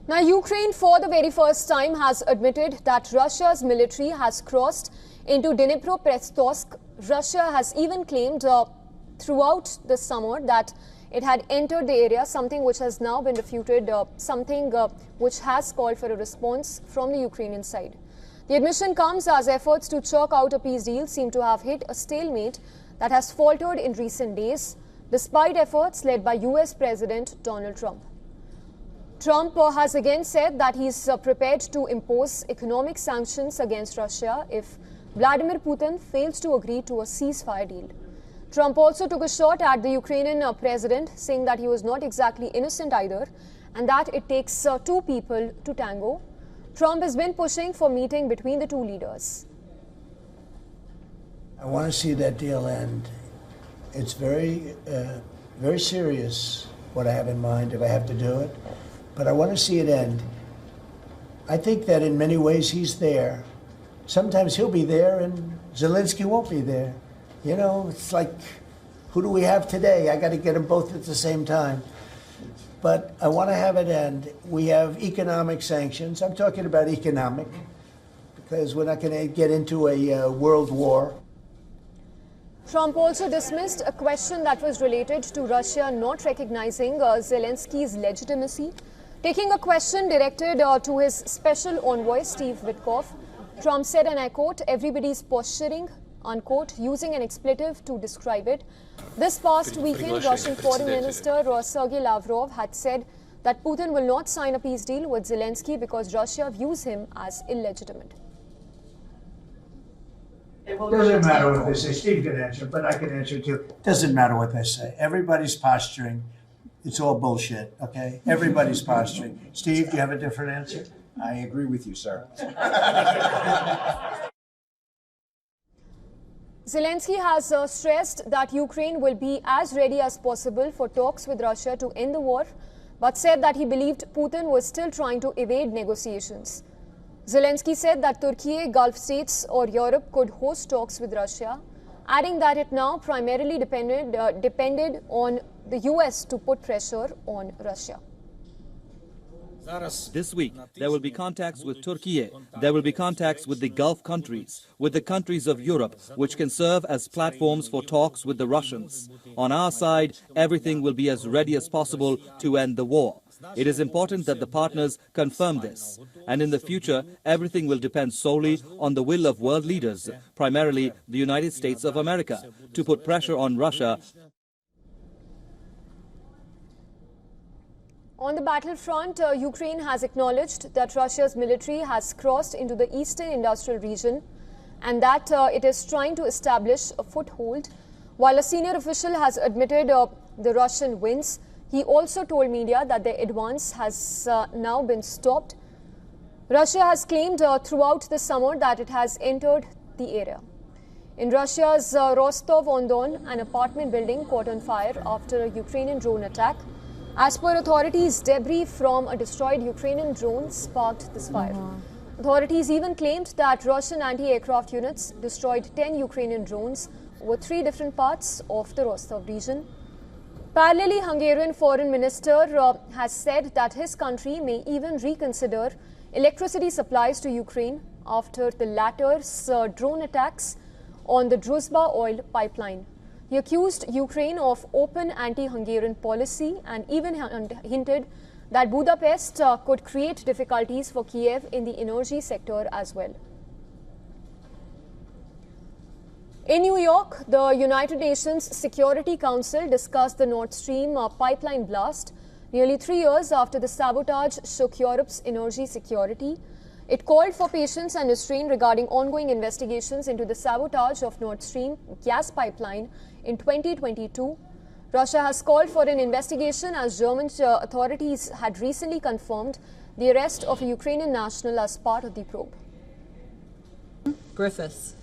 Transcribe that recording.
Now, Ukraine for the very first time has admitted that Russia's military has crossed into Dnipropetrovsk. Russia has even claimed throughout the summer that it had entered the area, something which has now been refuted, which has called for a response from the Ukrainian side. The admission comes as efforts to chalk out a peace deal seem to have hit a stalemate that has faltered in recent days, despite efforts led by US President Donald Trump. Trump has again said that he is prepared to impose economic sanctions against Russia if Vladimir Putin fails to agree to a ceasefire deal. Trump also took a shot at the Ukrainian president, saying that he was not exactly innocent either and that it takes two people to tango. Trump has been pushing for a meeting between the two leaders. I want to see that deal end. It's very serious what I have in mind if I have to do it. But I want to see it end. I think that in many ways he's there. Sometimes he'll be there and Zelensky won't be there. You know, it's like, who do we have today? I got to get them both at the same time. But I want to have it end. We have economic sanctions. I'm talking about economic, because we're not going to get into a world war. Trump also dismissed a question that was related to Russia not recognizing Zelensky's legitimacy. Taking a question directed to his special envoy, Steve Witkoff, Trump said, and I quote, "Everybody's posturing," unquote, using an expletive to describe it. This past weekend, Russian Foreign Minister Sergei Lavrov had said that Putin will not sign a peace deal with Zelensky because Russia views him as illegitimate. Doesn't matter what they say. Steve can answer, but I can answer too. Doesn't matter what they say. Everybody's posturing. It's all bullshit, okay? Everybody's posturing. Steve, do you have a different answer? I agree with you, sir. Zelensky has stressed that Ukraine will be as ready as possible for talks with Russia to end the war, but said that he believed Putin was still trying to evade negotiations. Zelensky said that Turkey, Gulf states or Europe could host talks with Russia, adding that it now primarily depended on the US to put pressure on Russia. This week, there will be contacts with Turkey, there will be contacts with the Gulf countries, with the countries of Europe, which can serve as platforms for talks with the Russians. On our side, everything will be as ready as possible to end the war. It is important that the partners confirm this. And in the future, everything will depend solely on the will of world leaders, primarily the United States of America, to put pressure on Russia. On the battlefront, Ukraine has acknowledged that Russia's military has crossed into the eastern industrial region and that it is trying to establish a foothold. While a senior official has admitted the Russian wins, he also told media that the advance has now been stopped. Russia has claimed throughout the summer that it has entered the area. In Russia's Rostov-on-Don, an apartment building caught on fire after a Ukrainian drone attack. As per authorities, debris from a destroyed Ukrainian drone sparked this fire. Authorities even claimed that Russian anti-aircraft units destroyed 10 Ukrainian drones over 3 different parts of the Rostov region. Parallelly, Hungarian Foreign Minister has said that his country may even reconsider electricity supplies to Ukraine after the latter's drone attacks on the Druzhba oil pipeline. He accused Ukraine of open anti-Hungarian policy and even hinted that Budapest could create difficulties for Kiev in the energy sector as well. In New York, the United Nations Security Council discussed the Nord Stream pipeline blast nearly 3 years after the sabotage shook Europe's energy security. It called for patience and restraint regarding ongoing investigations into the sabotage of Nord Stream gas pipeline in 2022. Russia has called for an investigation as German authorities had recently confirmed the arrest of a Ukrainian national as part of the probe. Griffiths.